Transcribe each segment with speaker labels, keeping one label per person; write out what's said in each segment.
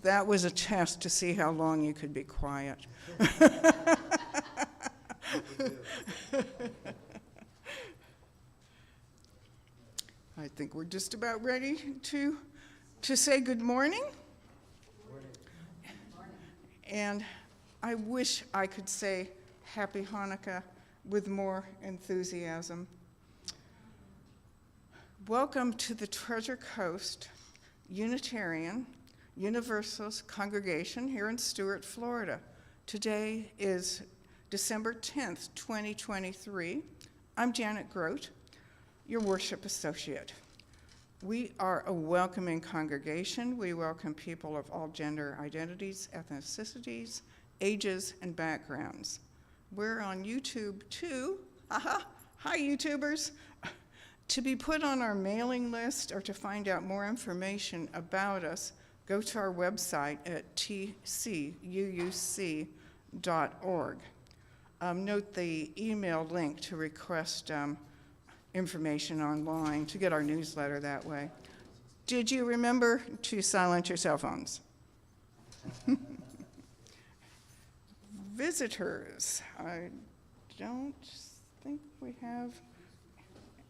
Speaker 1: That was a test to see how long you could be quiet. I think we're just about ready to say good morning. And I wish I could say Happy Hanukkah with more enthusiasm. Welcome to the Treasure Coast Unitarian Universalist Congregation here in Stuart, Florida. Today is December 10th, 2023. I'm Janet Grote, your worship associate. We are a welcoming congregation. We welcome people of all gender identities, ethnicities, ages, and backgrounds. We're on YouTube too. Hi, YouTubers. To be put on our mailing list or to find out more information about us, go to our website at tcuuc.org. Note the email link to request information online to get our newsletter that way. Did you remember to silence your cell phones? Visitors. I don't think we have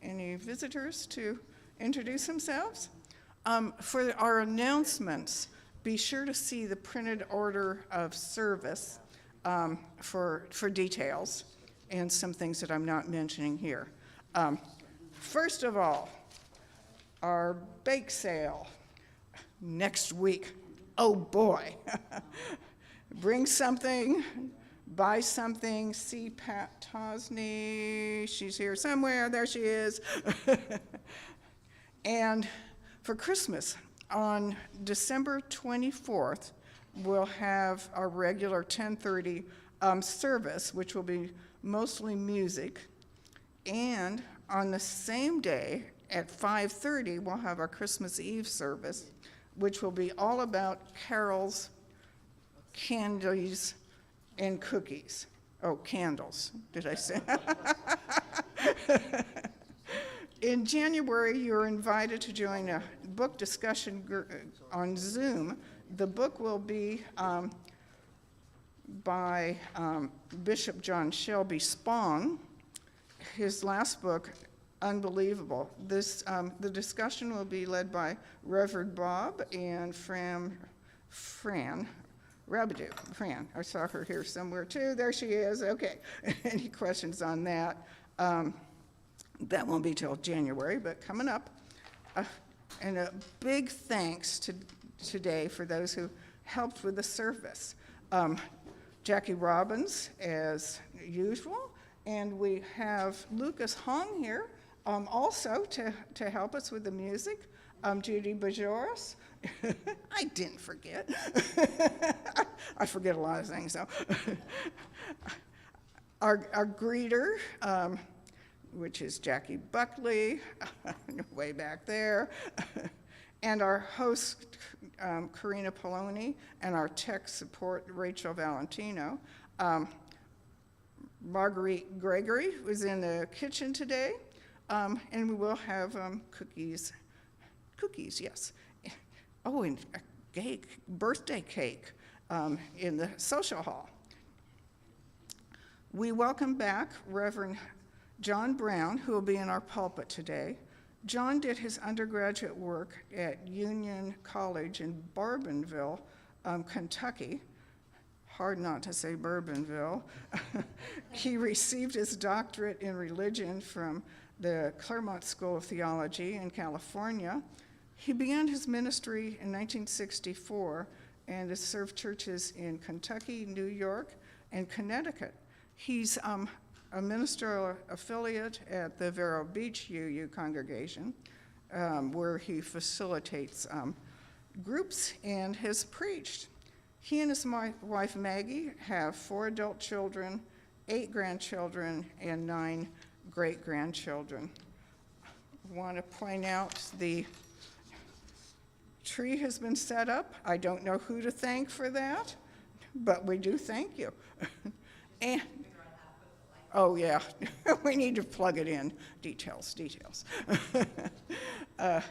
Speaker 1: any visitors to introduce themselves. For our announcements, be sure to see the printed order of service for details and some things that I'm not mentioning here. First of all, our bake sale next week. Oh boy. Bring something, buy something, see Pat Tosney, she's here somewhere, there she is. And for Christmas, on December 24th, we'll have our regular 10:30 service, which will be mostly music. And on the same day at 5:30, we'll have our Christmas Eve service, which will be all about carols, candies, and cookies. Oh, candles, did I say? In January, you're invited to join a book discussion on Zoom. The book will be by Bishop John Shelby Spong. His last book, Unbelievable. The discussion will be led by Rev Bob and Fran Rabidou. Fran, I saw her here somewhere too. There she is. Okay. Any questions on that? That won't be till January, but coming up. And a big thanks today for those who helped with the service. Jackie Robbins, as usual, and we have Lucas Hong here also to help us with the music. Judy Bajoris. I didn't forget. I forget a lot of things, so. Our greeter, which is Jackie Buckley, way back there, and our host, Karina Poloni, and our tech support, Rachel Valentino. Marguerite Gregory was in the kitchen today, and we will have cookies, yes. Oh, and a cake, birthday cake in the social hall. We welcome back Reverend John Brown, who will be in our pulpit today. John did his undergraduate work at Union College in Bourbonville, Kentucky. Hard not to say Bourbonville. He received his doctorate in religion from the Claremont School of Theology in California. He began his ministry in 1964 and has served churches in Kentucky, New York, and Connecticut. He's a ministerial affiliate at the Vero Beach UU congregation, where he facilitates groups and has preached. He and his wife Maggie have 4 adult children, 8 grandchildren, and 9 great-grandchildren. I want to point out the tree has been set up. I don't know who to thank for that, but we do thank you. And oh yeah, we need to plug it in. Details. And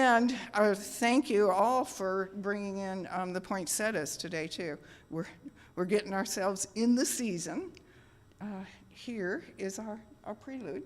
Speaker 1: And thank you all for bringing in the poinsettias today, too. We're getting ourselves in the season. Here is our prelude.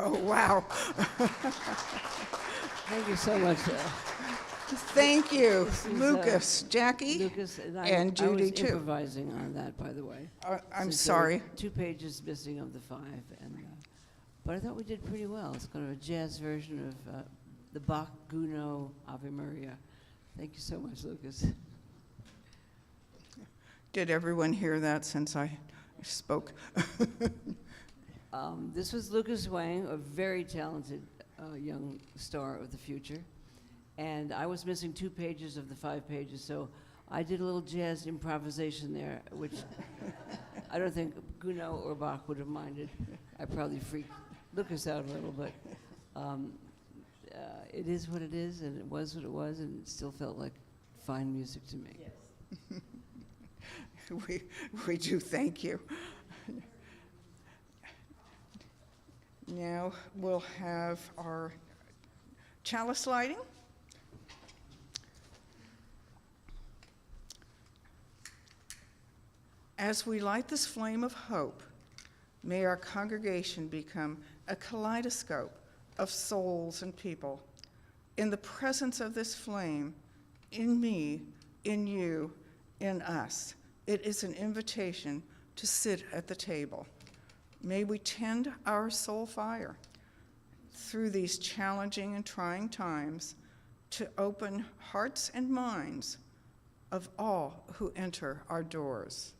Speaker 1: Oh, wow.
Speaker 2: Thank you so much.
Speaker 1: Thank you,
Speaker 2: This is,
Speaker 1: Lucas, Jackie,
Speaker 2: Lucas, and
Speaker 1: and
Speaker 2: I was
Speaker 1: Judy, too.
Speaker 2: improvising on that, by the way.
Speaker 1: I'm
Speaker 2: Since there were
Speaker 1: sorry.
Speaker 2: 2 pages missing of the 5, but I thought we did pretty well. It's kind of a jazz version of the Bach Gounod Ave Maria. Thank you so much, Lucas.
Speaker 1: Did everyone hear that since I spoke?
Speaker 2: This was Lucas Wang, a very talented young star of the future. And I was missing 2 pages of the 5 pages, so I did a little jazz improvisation there, which I don't think Gounod or Bach would have minded. I probably freaked Lucas out a little, but it is what it is, and it was what it was, and it still felt like fine music to me.
Speaker 1: Yes. we do thank you. Now we'll have our chalice lighting. As we light this flame of hope, may our congregation become a kaleidoscope of souls and people. In the presence of this flame, in me, in you, in us, it is an invitation to sit at the table. May we tend our soul fire through these challenging and trying times to open hearts and minds of all who enter our doors.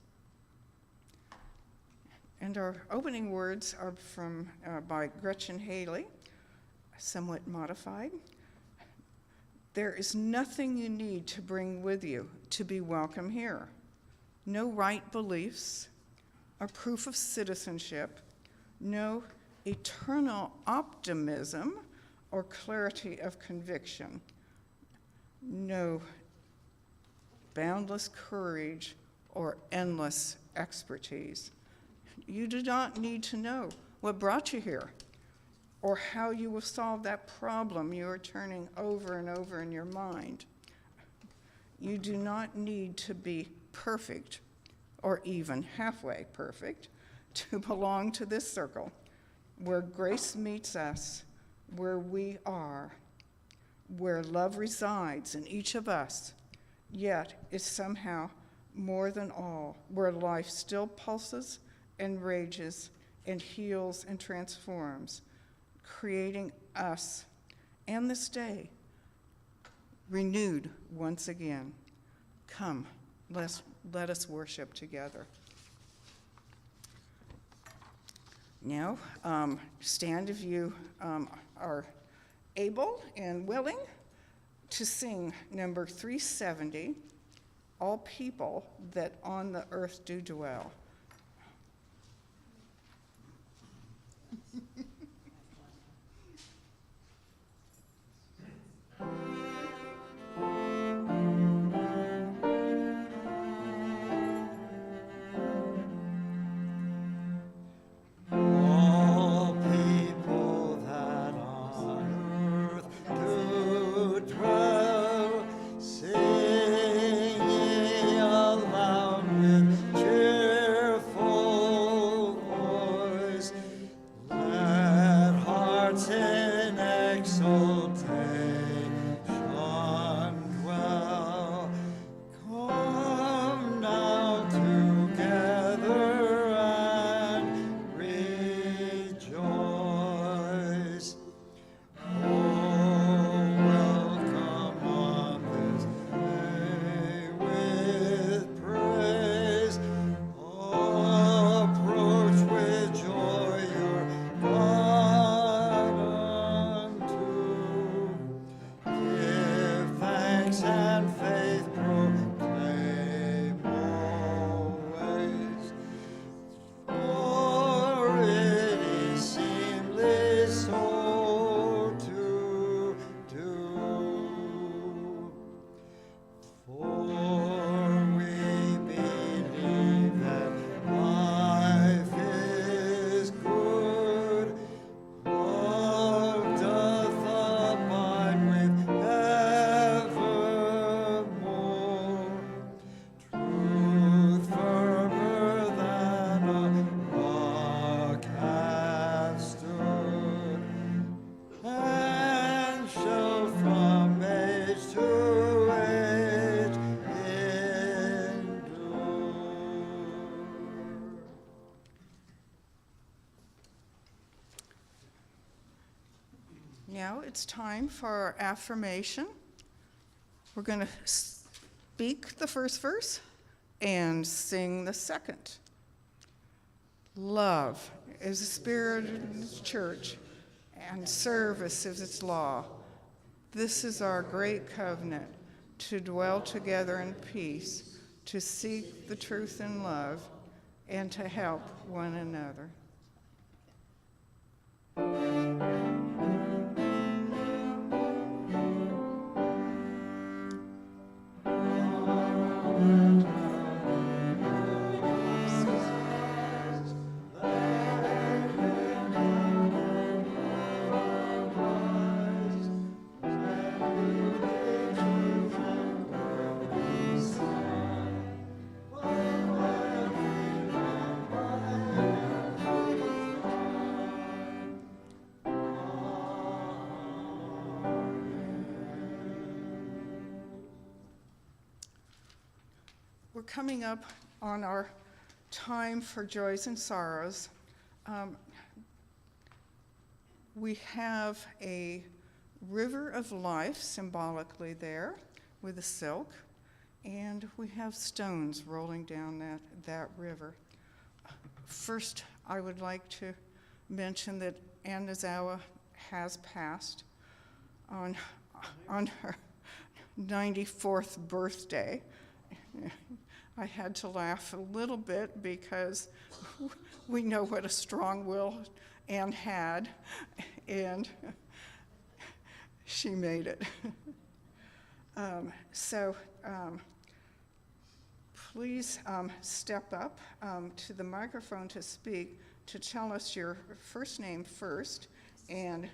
Speaker 1: And our opening words are by Gretchen Haley, somewhat modified. There is nothing you need to bring with you to be welcome here. No right beliefs or proof of citizenship, no eternal optimism or clarity of conviction, no boundless courage or endless expertise. You do not need to know what brought you here or how you will solve that problem you are turning over and over in your mind. You do not need to be perfect or even halfway perfect to belong to this circle where grace meets us, where we are, where love resides in each of us, yet is somehow more than all, where life still pulses and rages and heals and transforms, creating us and this day renewed once again. Come, let us worship together. Now, stand if you are able and willing to sing number 370, All People That on the Earth Do Dwell.
Speaker 3: Aloud with cheer.
Speaker 1: Now it's time for our affirmation. We're going to speak the first verse and sing the second. Love is the spirit of the church, and service is its law. This is our great covenant, to dwell together in peace, to seek the truth in love, and to help one another. We're coming up on our time for joys and sorrows. We have a river of life symbolically there with a silk, and we have stones rolling down that river. First, I would like to mention that Ann Nazawa has passed on her 94th birthday. I had to laugh a little bit because we know what a strong will Anne had, and she made it. Please step up to the microphone to speak, to tell us your first name first, and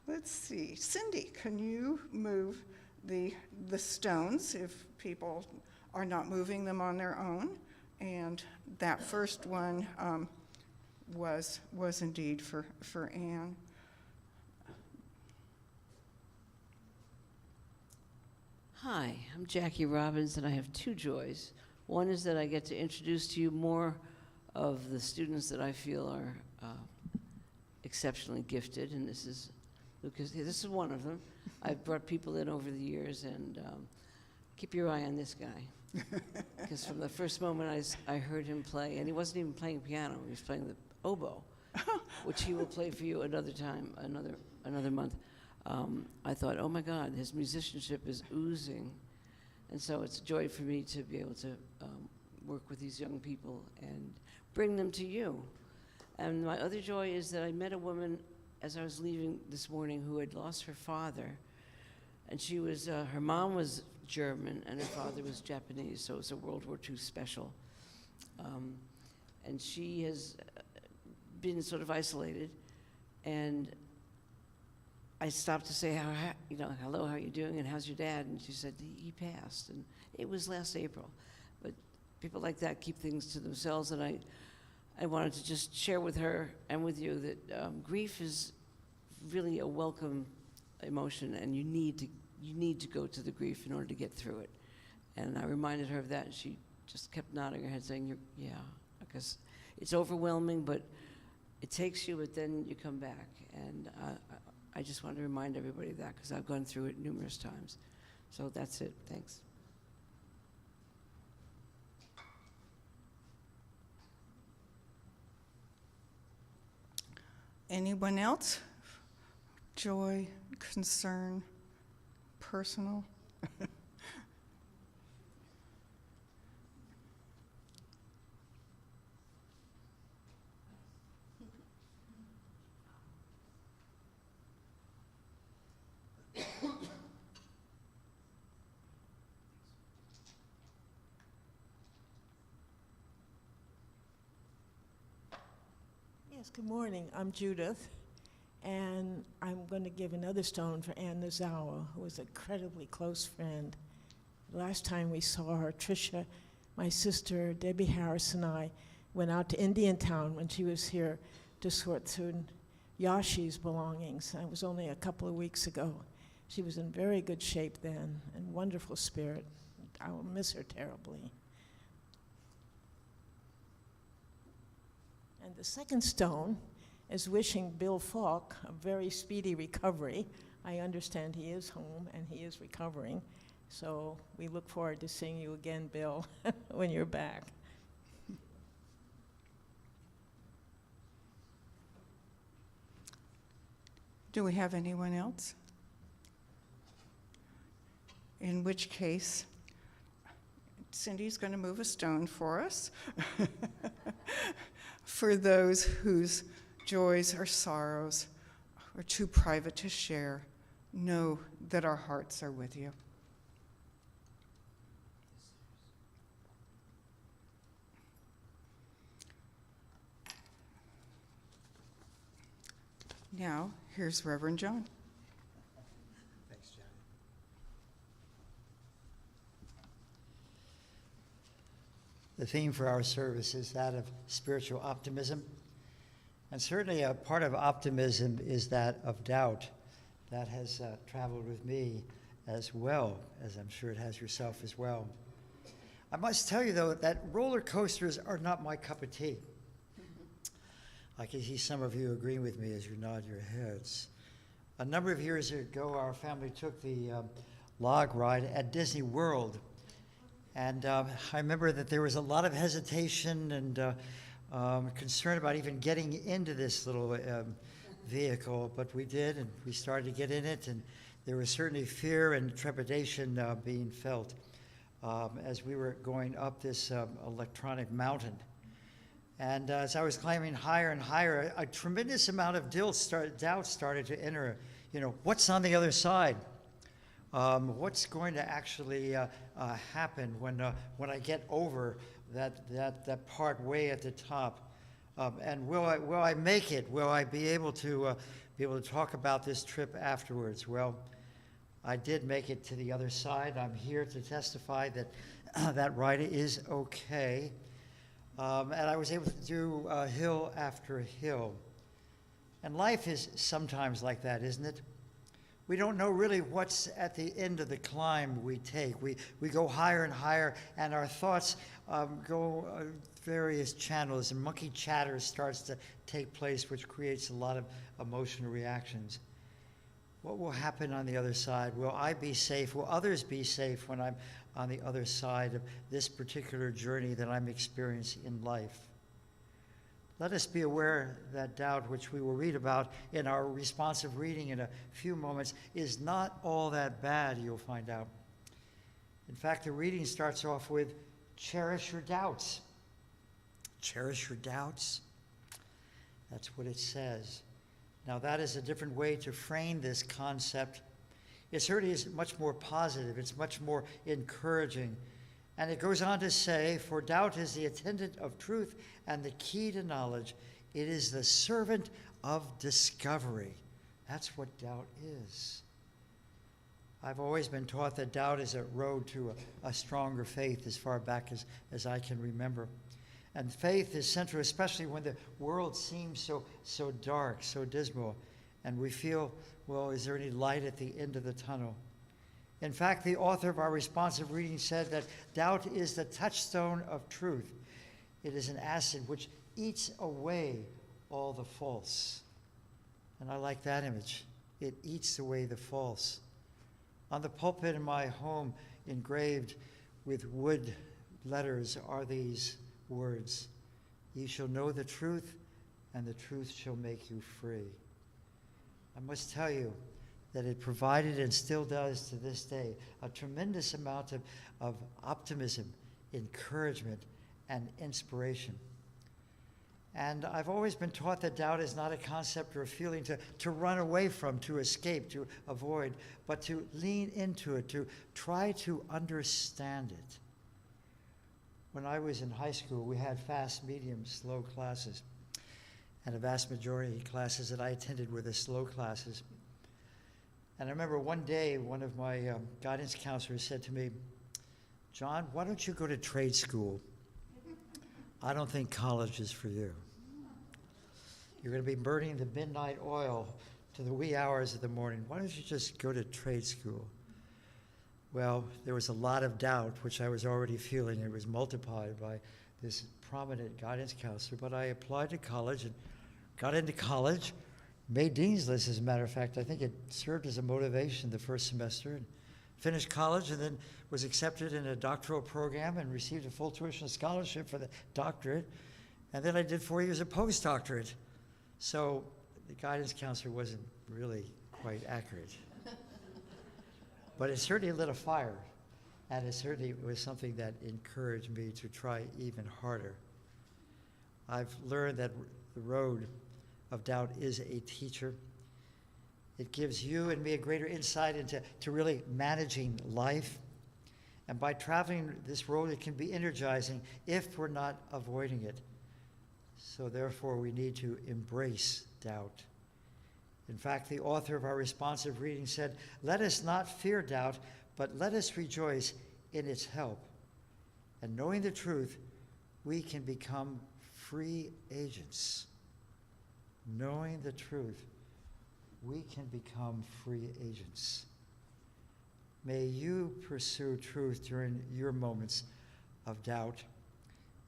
Speaker 1: let's see, Cindy, can you move the stones if people are not moving them on their own? And that first one was indeed for Anne.
Speaker 2: Hi, I'm Jackie Robbins, and I have two joys. One is that I get to introduce to you more of the students that I feel are exceptionally gifted, and this is one of them. I've brought people in over the years, and keep your eye on this guy. Because from the first moment I heard him play, and he wasn't even playing piano, he was playing the oboe, which he will play for you another time, another month. I thought, oh my God, his musicianship is oozing. And so it's a joy for me to be able to work with these young people and bring them to you. And my other joy is that I met a woman as I was leaving this morning who had lost her father. And she was, her mom was German and her father was Japanese, so it was a World War II special. And she has been sort of isolated. And I stopped to say, hello, how are you doing, and how's your dad? And she said, he passed, and it was last April. But people like that keep things to themselves, and I wanted to just share with her and with you that grief is really a welcome emotion, and you need to go to the grief in order to get through it. And I reminded her of that, and she just kept nodding her head, saying, yeah, because it's overwhelming, but it takes you, but then you come back. And I just want to remind everybody of that because I've gone through it numerous times. So that's it. Thanks.
Speaker 1: Anyone else? Joy, concern, personal?
Speaker 3: Yes, good morning. I'm Judith, and I'm going to give another stone for Ann Nazawa, who was an incredibly close friend. Last time we saw her, Tricia, my sister, Debbie Harris, and I went out to Indiantown when she was here to sort through Yashi's belongings. It was only a couple of weeks ago. She was in very good shape then, and wonderful spirit. I will miss her terribly. And the second stone is wishing Bill Falk a very speedy recovery. I understand he is home and he is recovering. So we look forward to seeing you again, Bill, when you're back.
Speaker 1: Do we have anyone else? In which case, Cindy's going to move a stone for us. For those whose joys or sorrows are too private to share, know that our hearts are with you. Now, here's Reverend John.
Speaker 4: Thanks, Johnny. The theme for our service is that of spiritual optimism. And certainly a part of optimism is that of doubt. That has traveled with me as well, as I'm sure it has yourself as well. I must tell you, though, that roller coasters are not my cup of tea. I can see some of you agreeing with me as you nod your heads. A number of years ago, our family took the log ride at Disney World. And I remember that there was a lot of hesitation and concern about even getting into this little vehicle, but we did, and we started to get in it, and there was certainly fear and trepidation being felt as we were going up this electronic mountain. And as I was climbing higher and higher, a tremendous amount of doubt started to enter. You know, what's on the other side? What's going to actually happen when I get over that part way at the top? And will I make it? Will I be able to talk about this trip afterwards? Well, I did make it to the other side. I'm here to testify that that ride is okay. And I was able to do hill after hill. And life is sometimes like that, isn't it? We don't know really what's at the end of the climb we take. We go higher and higher, and our thoughts go various channels, and monkey chatter starts to take place, which creates a lot of emotional reactions. What will happen on the other side? Will I be safe? Will others be safe when I'm on the other side of this particular journey that I'm experiencing in life? Let us be aware that doubt, which we will read about in our responsive reading in a few moments, is not all that bad, you'll find out. In fact, the reading starts off with, cherish your doubts. Cherish your doubts? That's what it says. Now, that is a different way to frame this concept. It certainly is much more positive. It's much more encouraging. And it goes on to say, for doubt is the attendant of truth and the key to knowledge. It is the servant of discovery. That's what doubt is. I've always been taught that doubt is a road to a stronger faith as far back as I can remember. And faith is central, especially when the world seems so dark, so dismal, and we feel, well, is there any light at the end of the tunnel? In fact, the author of our responsive reading said that doubt is the touchstone of truth. It is an acid which eats away all the false. And I like that image. It eats away the false. On the pulpit in my home, engraved with wood letters, are these words: ye shall know the truth, and the truth shall make you free. I must tell you that it provided, and still does to this day, a tremendous amount of optimism, encouragement, and inspiration. And I've always been taught that doubt is not a concept or a feeling to run away from, to escape, to avoid, but to lean into it, to try to understand it. When I was in high school, we had fast, medium, slow classes. And a vast majority of classes that I attended were the slow classes. And I remember one day, one of my guidance counselors said to me, John, why don't you go to trade school? I don't think college is for you. You're going to be burning the midnight oil to the wee hours of the morning. Why don't you just go to trade school? Well, there was a lot of doubt, which I was already feeling. It was multiplied by this prominent guidance counselor, but I applied to college and got into college, made dean's list, as a matter of fact. I think it served as a motivation the first semester, and finished college, and then was accepted in a doctoral program and received a full tuition scholarship for the doctorate. And then I did 4 years of postdoctorate. So the guidance counselor wasn't really quite accurate. But it certainly lit a fire, and it certainly was something that encouraged me to try even harder. I've learned that the road of doubt is a teacher. It gives you and me a greater insight into really managing life. And by traveling this road, it can be energizing if we're not avoiding it. So therefore, we need to embrace doubt. In fact, the author of our responsive reading said, "Let us not fear doubt, but let us rejoice in its help. And knowing the truth, we can become free agents." Knowing the truth, we can become free agents. May you pursue truth during your moments of doubt.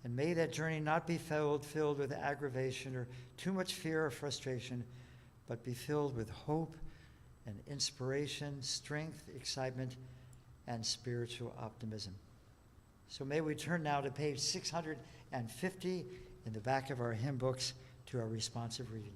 Speaker 4: And may that journey not be filled with aggravation or too much fear or frustration, but be filled with hope and inspiration, strength, excitement, and spiritual optimism. So may we turn now to page 650 in the back of our hymn books to our responsive reading.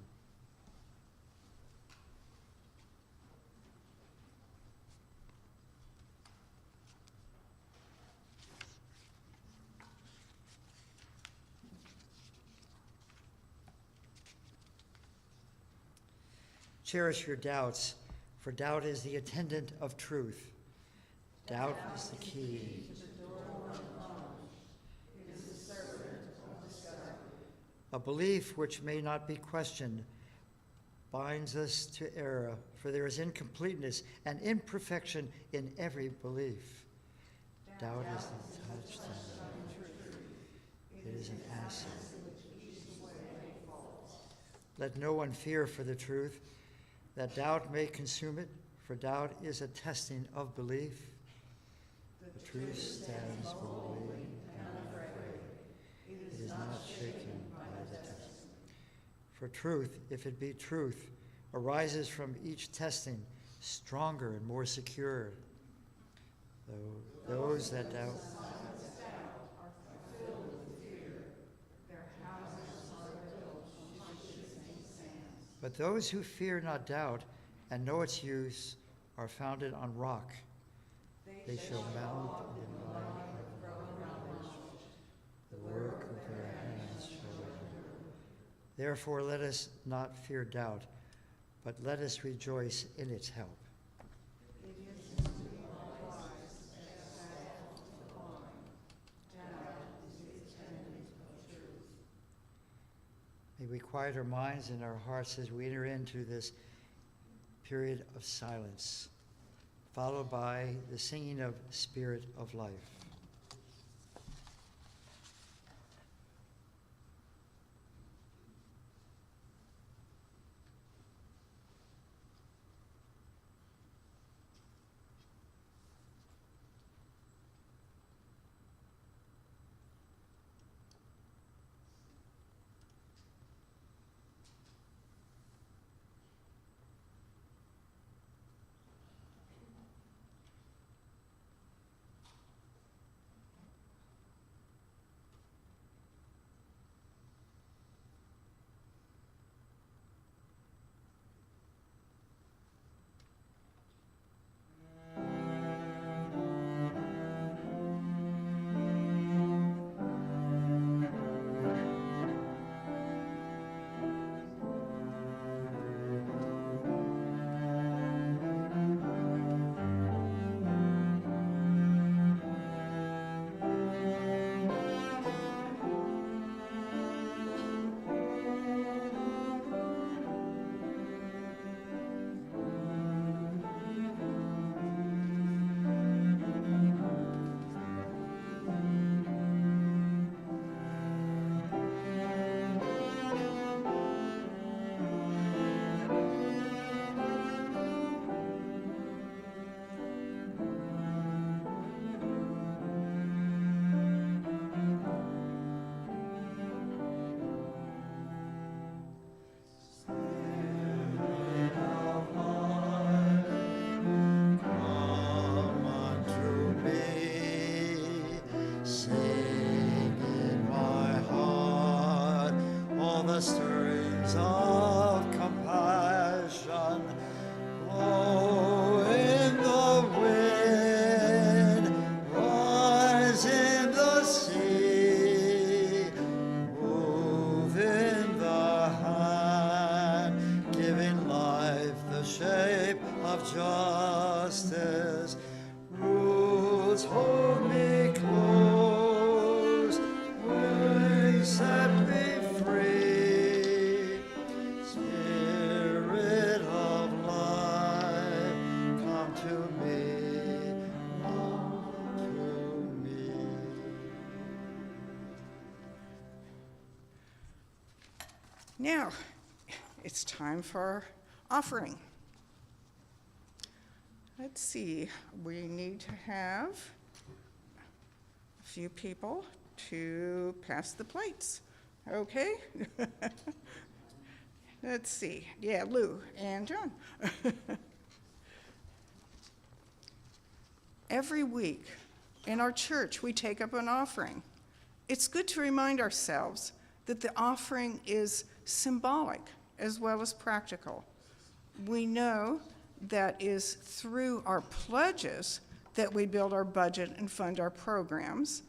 Speaker 4: Cherish your doubts, for doubt is the attendant of truth. Doubt is the key. A belief which may not be questioned binds us to error, for there is incompleteness and imperfection in every belief. Doubt is the touchstone. It is an acid. Let no one fear for the truth, that doubt may consume it, for doubt is a testing of belief. The truth stands boldly and unafraid. It is not shaken by the test. For truth, if it be truth, arises from each testing, stronger and more secure. Though those that doubt but those who fear not doubt and know its use are founded on rock. They shall mount in the light of knowledge. The work of their hands shall endure. Therefore let us not fear doubt, but let us rejoice in its help. May we quiet our minds and our hearts as we enter into this period of silence, followed by the singing of Spirit of Life. stirrings of compassion blow in the wind, rise in the sea, move in the hand, giving life the shape of justice. Roots hold me close, wings set me free. Spirit of life, come to me, come to me.
Speaker 1: Now, it's time for our offering. Let's see, we need to have a few people to pass the plates. Okay? Let's see. Yeah, Lou and John. Every week in our church, we take up an offering. It's good to remind ourselves that the offering is symbolic as well as practical. We know that is through our pledges that we build our budget and fund our programs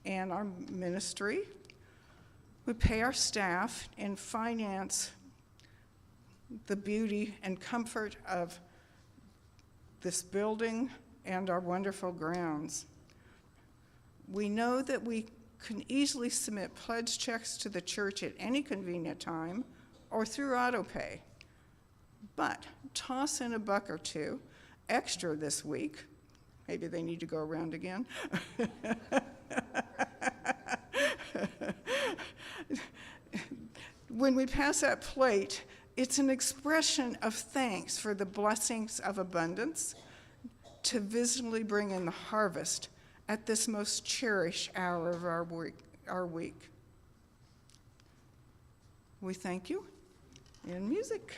Speaker 1: and our ministry. We pay our staff and finance the beauty and comfort of this building and our wonderful grounds. We know that we can easily submit pledge checks to the church at any convenient time or through autopay. But toss in a buck or two extra this week. Maybe they need to go around again. When we pass that plate, it's an expression of thanks for the blessings of abundance to visibly bring in the harvest at this most cherished hour of our week. We thank you in music.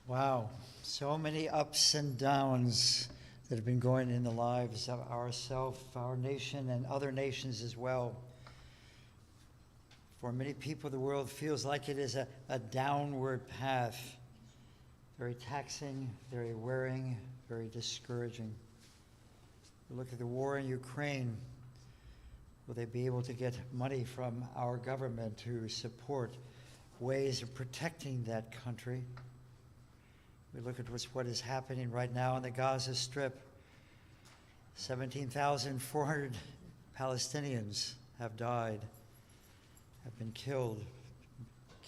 Speaker 4: Wow, so many ups and downs that have been going in the lives of ourselves, our nation, and other nations as well. For many people, the world feels like it is a downward path, very taxing, very wearing, very discouraging. We look at the war in Ukraine. Will they be able to get money from our government to support ways of protecting that country? We look at what is happening right now in the Gaza Strip. 17,400 Palestinians have died have been killed,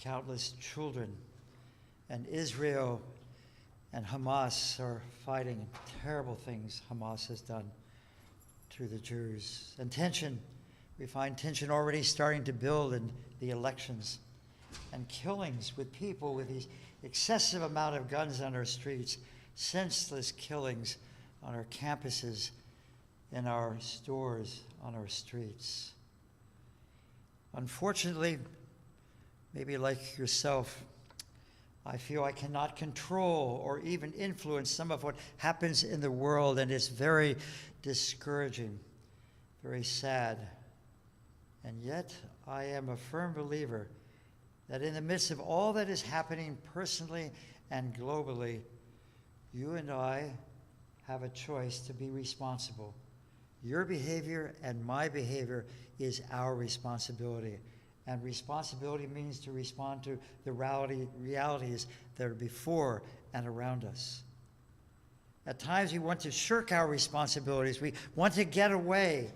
Speaker 4: countless children, and Israel and Hamas are fighting terrible things Hamas has done to the Jews. And tension, we find tension already starting to build in the elections, and killings with people with these excessive amount of guns on our streets, senseless killings on our campuses, in our stores, on our streets. Unfortunately, maybe like yourself, I feel I cannot control or even influence some of what happens in the world, and it's very discouraging, very sad. And yet, I am a firm believer that in the midst of all that is happening personally and globally, you and I have a choice to be responsible. Your behavior and my behavior is our responsibility. And responsibility means to respond to the realities that are before and around us. At times we want to shirk our responsibilities. We want to get away.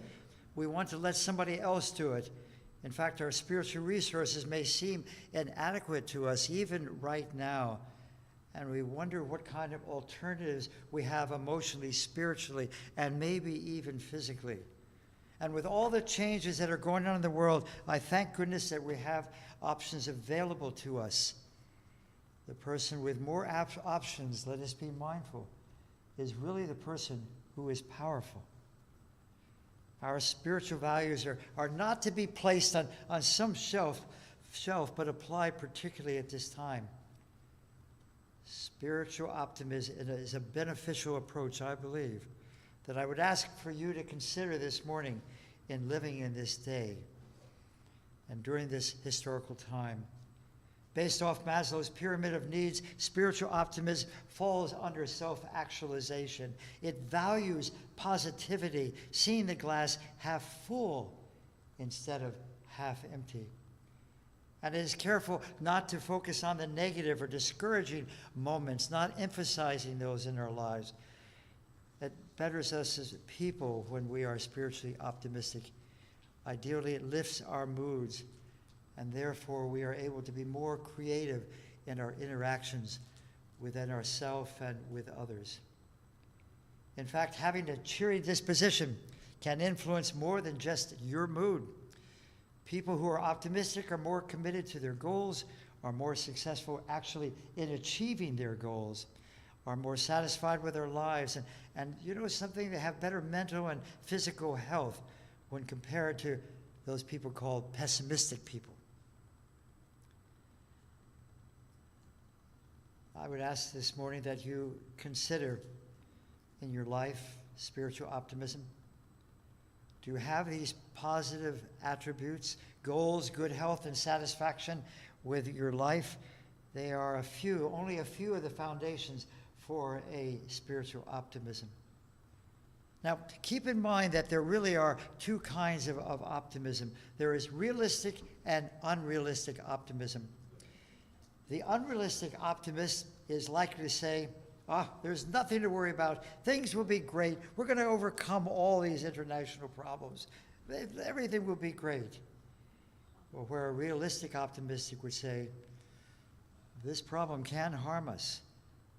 Speaker 4: We want to let somebody else do it. In fact, our spiritual resources may seem inadequate to us even right now. And we wonder what kind of alternatives we have emotionally, spiritually, and maybe even physically. And with all the changes that are going on in the world, I thank goodness that we have options available to us. The person with more options, let us be mindful, is really the person who is powerful. Our spiritual values are not to be placed on some shelf, but applied particularly at this time. Spiritual optimism is a beneficial approach, I believe, that I would ask for you to consider this morning in living in this day and during this historical time. Based off Maslow's pyramid of needs, spiritual optimism falls under self-actualization. It values positivity, seeing the glass half full instead of half empty. And it is careful not to focus on the negative or discouraging moments, not emphasizing those in our lives. It betters us as people when we are spiritually optimistic. Ideally, it lifts our moods, and therefore we are able to be more creative in our interactions within ourselves and with others. In fact, having a cheery disposition can influence more than just your mood. People who are optimistic are more committed to their goals, are more successful actually in achieving their goals, are more satisfied with their lives, and you know something, they have better mental and physical health when compared to those people called pessimistic people. I would ask this morning that you consider in your life spiritual optimism. Do you have these positive attributes, goals, good health, and satisfaction with your life? They are only a few of the foundations for a spiritual optimism. Now, keep in mind that there really are two kinds of optimism. There is realistic and unrealistic optimism. The unrealistic optimist is likely to say, there's nothing to worry about. Things will be great. We're going to overcome all these international problems. Everything will be great. Well, where a realistic optimistic would say, this problem can harm us,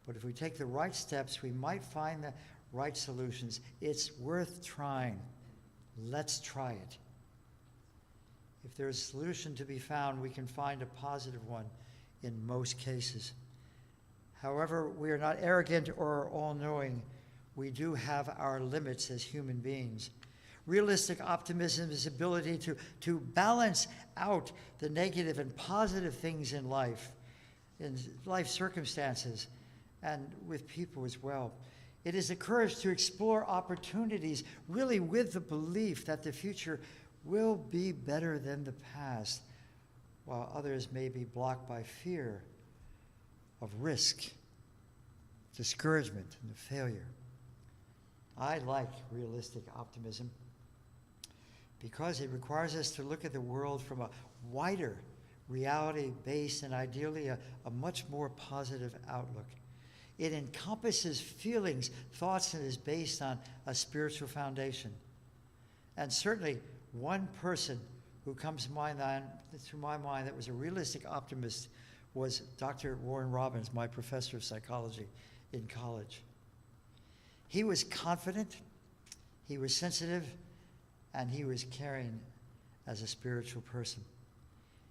Speaker 4: but if we take the right steps, we might find the right solutions. It's worth trying. Let's try it. If there's a solution to be found, we can find a positive one in most cases. However, we are not arrogant or all-knowing. We do have our limits as human beings. Realistic optimism is the ability to balance out the negative and positive things in life circumstances, and with people as well. It is the courage to explore opportunities really with the belief that the future will be better than the past, while others may be blocked by fear of risk, discouragement, and failure. I like realistic optimism because it requires us to look at the world from a wider, reality-based, and ideally a much more positive outlook. It encompasses feelings, thoughts, and is based on a spiritual foundation. And certainly, one person who comes to my mind that was a realistic optimist was Dr. Warren Robbins, my professor of psychology in college. He was confident, he was sensitive, and he was caring as a spiritual person.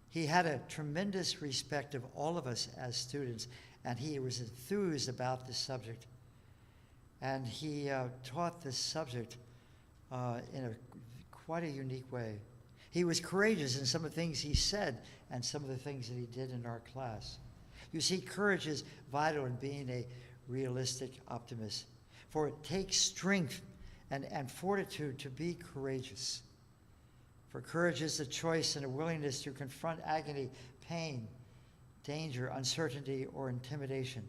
Speaker 4: He had a tremendous respect of all of us as students, and he was enthused about this subject. And he taught this subject in quite a unique way. He was courageous in some of the things he said and some of the things that he did in our class. You see, courage is vital in being a realistic optimist, for it takes strength and fortitude to be courageous. For courage is the choice and a willingness to confront agony, pain, danger, uncertainty, or intimidation.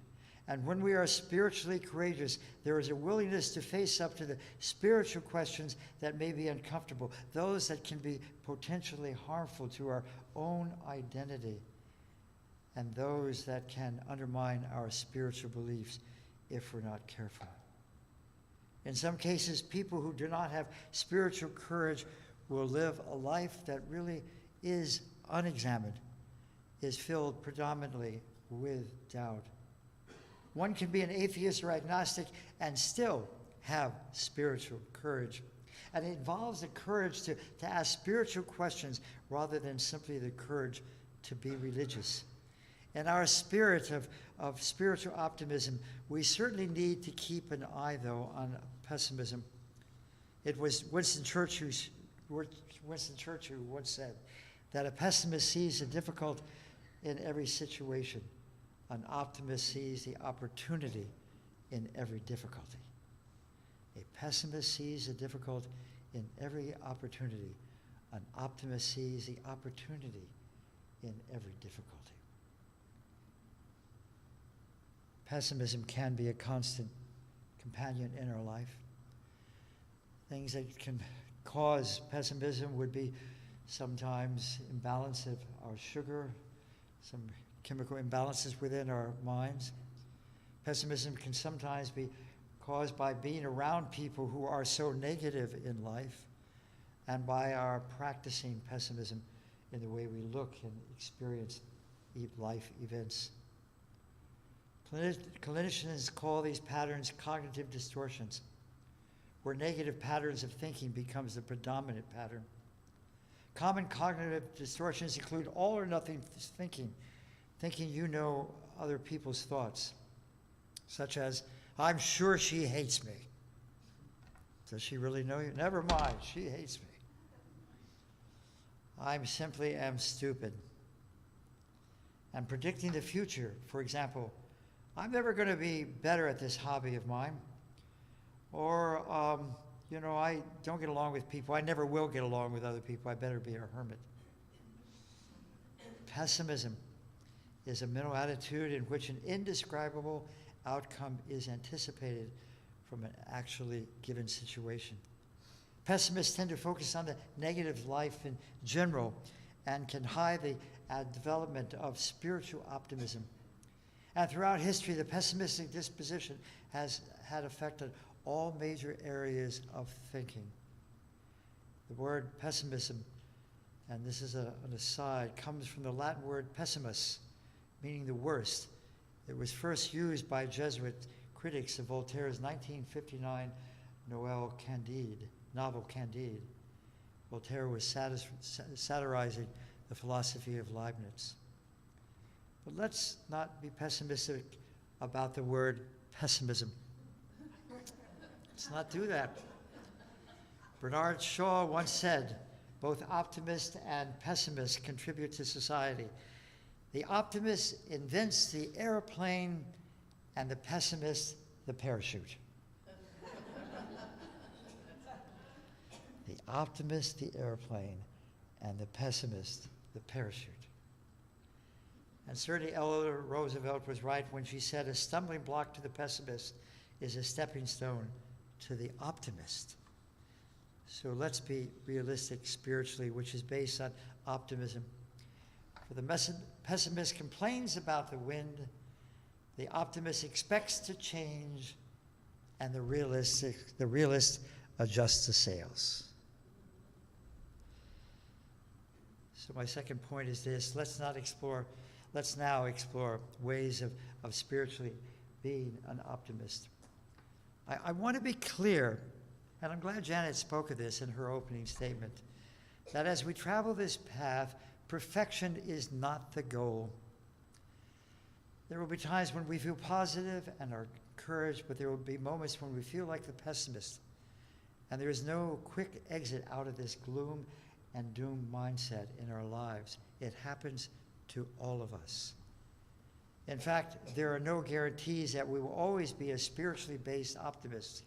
Speaker 4: And when we are spiritually courageous, there is a willingness to face up to the spiritual questions that may be uncomfortable, those that can be potentially harmful to our own identity, and those that can undermine our spiritual beliefs if we're not careful. In some cases, people who do not have spiritual courage will live a life that really is unexamined, is filled predominantly with doubt. One can be an atheist or agnostic and still have spiritual courage. And it involves the courage to ask spiritual questions rather than simply the courage to be religious. In our spirit of spiritual optimism, we certainly need to keep an eye, though, on pessimism. It was Winston Churchill who once said that a pessimist sees the difficult in every situation. An optimist sees the opportunity in every difficulty. A pessimist sees the difficult in every opportunity. An optimist sees the opportunity in every difficulty. Pessimism can be a constant companion in our life. Things that can cause pessimism would be sometimes imbalance of our sugar, some chemical imbalances within our minds. Pessimism can sometimes be caused by being around people who are so negative in life, and by our practicing pessimism in the way we look and experience life events. Clinicians call these patterns cognitive distortions, where negative patterns of thinking becomes the predominant pattern. Common cognitive distortions include all or nothing thinking you know other people's thoughts, such as, I'm sure she hates me. Does she really know you? Never mind, she hates me. I simply am stupid. And predicting the future, for example, I'm never going to be better at this hobby of mine. Or, I don't get along with people. I never will get along with other people. I better be a hermit. Pessimism is a mental attitude in which an indescribable outcome is anticipated from an actually given situation. Pessimists tend to focus on the negative life in general and can hide the development of spiritual optimism. And throughout history, the pessimistic disposition has had affected all major areas of thinking. The word pessimism, and this is an aside, comes from the Latin word pessimus, meaning the worst. It was first used by Jesuit critics of Voltaire's 1959 novel Candide. Voltaire was satirizing the philosophy of Leibniz. But let's not be pessimistic about the word pessimism. Let's not do that. Bernard Shaw once said, both optimist and pessimist contribute to society. The optimist invents the airplane and the pessimist the parachute. The optimist the airplane and the pessimist the parachute. And certainly Eleanor Roosevelt was right when she said a stumbling block to the pessimist is a stepping stone to the optimist. So let's be realistic spiritually, which is based on optimism. For the pessimist complains about the wind, the optimist expects to change, and the realist adjusts the sails. So my second point is this: let's now explore ways of spiritually being an optimist. I want to be clear, and I'm glad Janet spoke of this in her opening statement, that as we travel this path, perfection is not the goal. There will be times when we feel positive and are encouraged, but there will be moments when we feel like the pessimist. And there is no quick exit out of this gloom and doom mindset in our lives. It happens to all of us. In fact, there are no guarantees that we will always be a spiritually based optimist.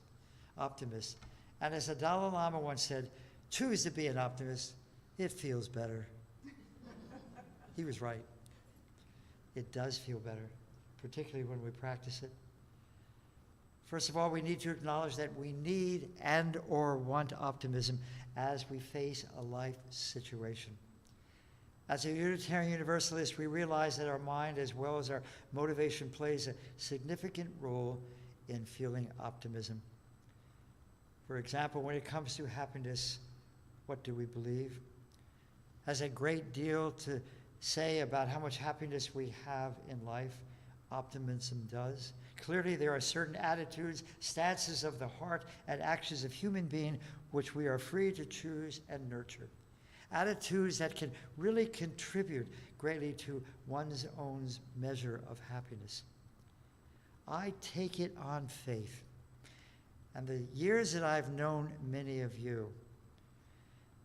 Speaker 4: And as the Dalai Lama once said, choose to be an optimist. It feels better. He was right. It does feel better, particularly when we practice it. First of all, we need to acknowledge that we need and or want optimism as we face a life situation. As a Unitarian Universalist, we realize that our mind as well as our motivation plays a significant role in feeling optimism. For example, when it comes to happiness, what do we believe? Has a great deal to say about how much happiness we have in life. Optimism does. Clearly, there are certain attitudes, stances of the heart, and actions of human being which we are free to choose and nurture. Attitudes that can really contribute greatly to one's own measure of happiness. I take it on faith. And the years that I've known many of you,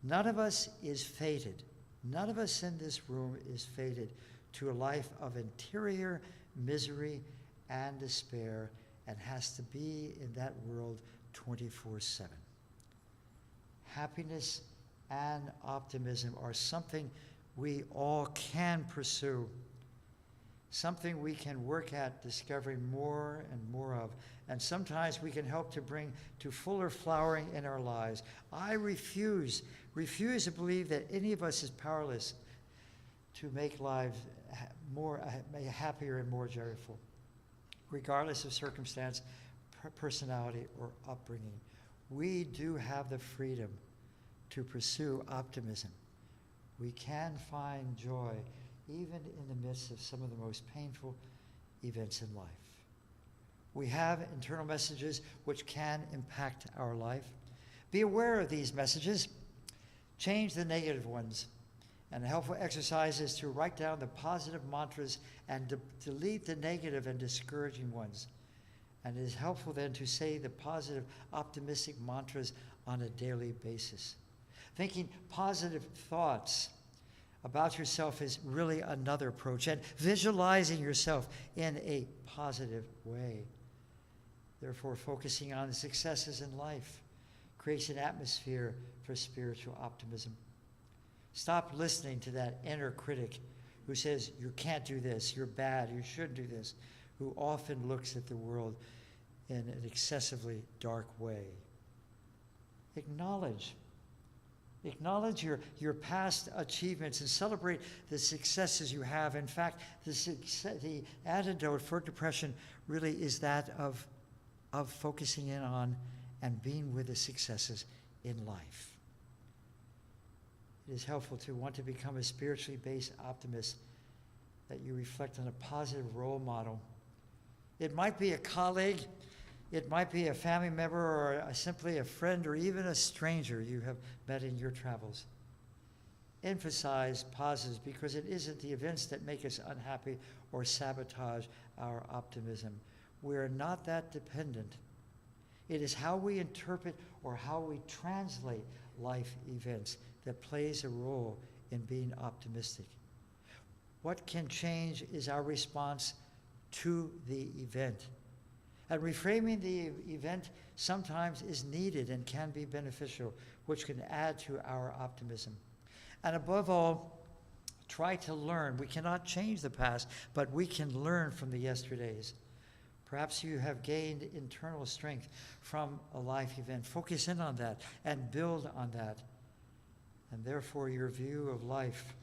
Speaker 4: none of us is fated. None of us in this room is fated to a life of interior misery and despair and has to be in that world 24/7. Happiness and optimism are something we all can pursue, something we can work at discovering more and more of, and sometimes we can help to bring to fuller flowering in our lives. I refuse to believe that any of us is powerless to make lives more happier and more joyful, regardless of circumstance, personality, or upbringing. We do have the freedom to pursue optimism. We can find joy even in the midst of some of the most painful events in life. We have internal messages which can impact our life. Be aware of these messages. Change the negative ones. And a helpful exercise is to write down the positive mantras and delete the negative and discouraging ones. And it is helpful then to say the positive, optimistic mantras on a daily basis. Thinking positive thoughts about yourself is really another approach, and visualizing yourself in a positive way. Therefore, focusing on the successes in life creates an atmosphere for spiritual optimism. Stop listening to that inner critic who says, you can't do this, you're bad, you shouldn't do this, who often looks at the world in an excessively dark way. Acknowledge your past achievements and celebrate the successes you have. In fact, the antidote for depression really is that of focusing in on and being with the successes in life. It is helpful to want to become a spiritually based optimist, that you reflect on a positive role model. It might be a colleague, it might be a family member, or simply a friend, or even a stranger you have met in your travels. Emphasize positives, because it isn't the events that make us unhappy or sabotage our optimism. We're not that dependent. It is how we interpret or how we translate life events that plays a role in being optimistic. What can change is our response to the event. And reframing the event sometimes is needed and can be beneficial, which can add to our optimism. And above all, try to learn. We cannot change the past, but we can learn from the yesterdays. Perhaps you have gained internal strength from a life event. Focus in on that and build on that. And therefore, your view of life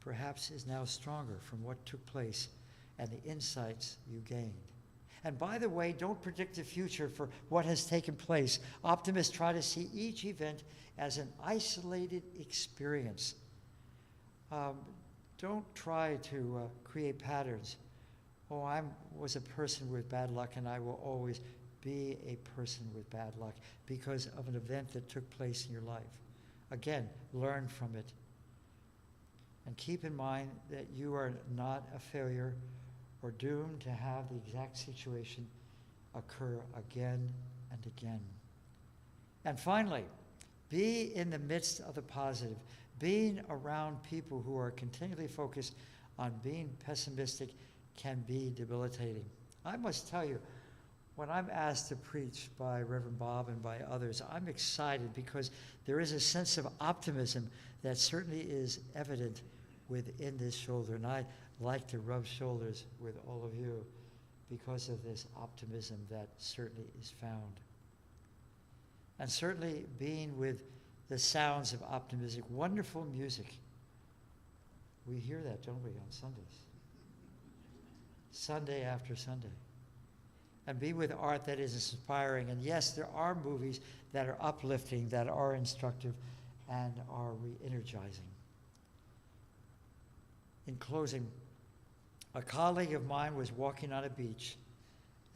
Speaker 4: perhaps is now stronger from what took place and the insights you gained. And by the way, don't predict the future for what has taken place. Optimists try to see each event as an isolated experience. Don't try to create patterns. Oh, I was a person with bad luck, and I will always be a person with bad luck because of an event that took place in your life. Again, learn from it. And keep in mind that you are not a failure or doomed to have the exact situation occur again and again. And finally, be in the midst of the positive. Being around people who are continually focused on being pessimistic can be debilitating. I must tell you, when I'm asked to preach by Reverend Bob and by others, I'm excited because there is a sense of optimism that certainly is evident within this shoulder. And I like to rub shoulders with all of you because of this optimism that certainly is found. And certainly being with the sounds of optimism, wonderful music. We hear that, don't we, on Sundays? Sunday after Sunday. And be with art that is inspiring. And yes, there are movies that are uplifting, that are instructive, and are re-energizing. In closing, a colleague of mine was walking on a beach,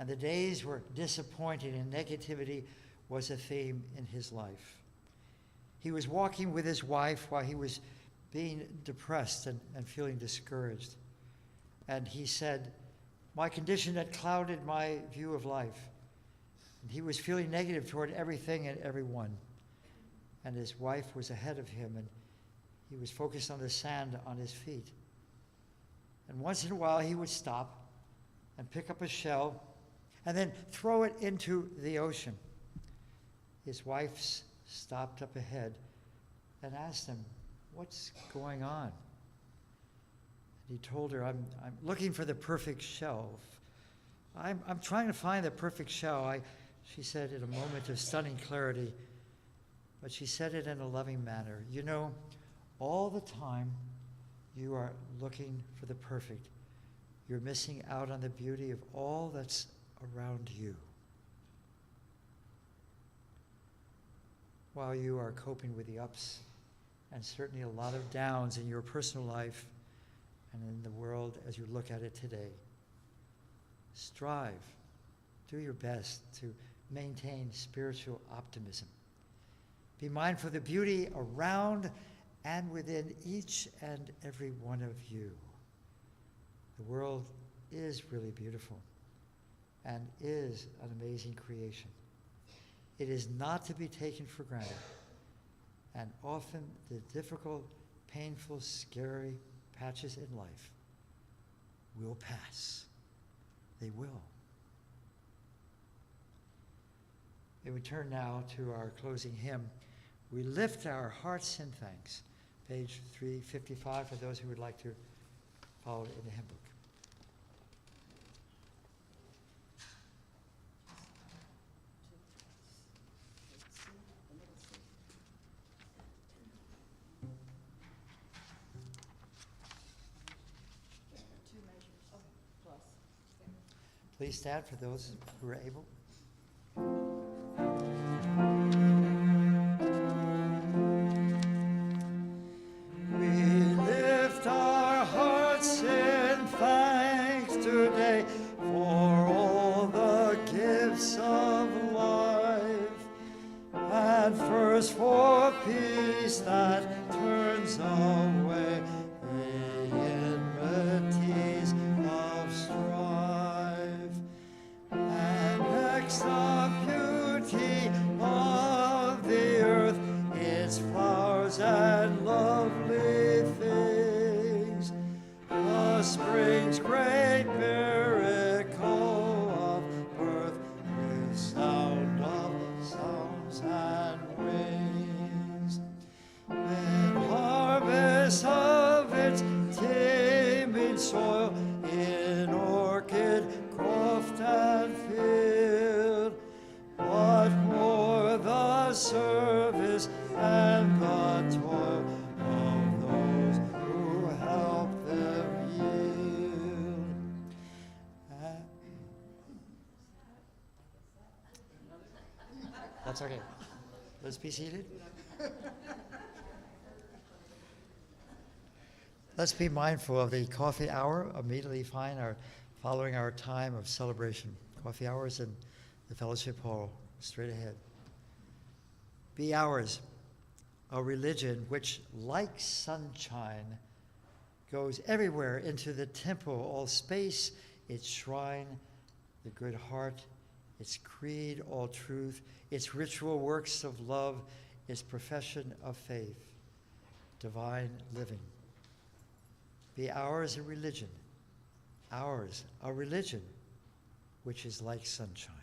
Speaker 4: and the days were disappointing and negativity was a theme in his life. He was walking with his wife while he was being depressed and feeling discouraged. And he said, my condition had clouded my view of life. And he was feeling negative toward everything and everyone. And his wife was ahead of him, and he was focused on the sand on his feet. And once in a while, he would stop and pick up a shell and then throw it into the ocean. His wife stopped up ahead and asked him, what's going on? And he told her, I'm looking for the perfect shell. I'm trying to find the perfect shell. She said in a moment of stunning clarity, but she said it in a loving manner. You know, all the time you are looking for the perfect. You're missing out on the beauty of all that's around you. While you are coping with the ups and certainly a lot of downs in your personal life and in the world as you look at it today, strive, do your best to maintain spiritual optimism. Be mindful of the beauty around and within each and every one of you. The world is really beautiful and is an amazing creation. It is not to be taken for granted. And often the difficult, painful, scary patches in life will pass. They will. And we turn now to our closing hymn. We lift our hearts in thanks. Page 355 for those who would like to follow in the hymn book. Please stand for those who are able. We lift our hearts in thanks today for all the gifts of life, and first for peace that turns away the enmities of strife, and next the beauty of the earth, its flowers and lovely things, the spring's great miracle of birth, with sound of songs and wings, and harvest of its teeming soil in orchid, croft, and field. What more the service and the toil of those who help them yield. That's okay. Let's be seated. Let's be mindful of the coffee hour immediately following our time of celebration. Coffee hours in the fellowship hall, straight ahead. Be ours, a religion which, like sunshine, goes everywhere into the temple, all space, its shrine, the good heart, its creed, all truth, its ritual works of love, its profession of faith, divine living. Be ours a religion, which is like sunshine.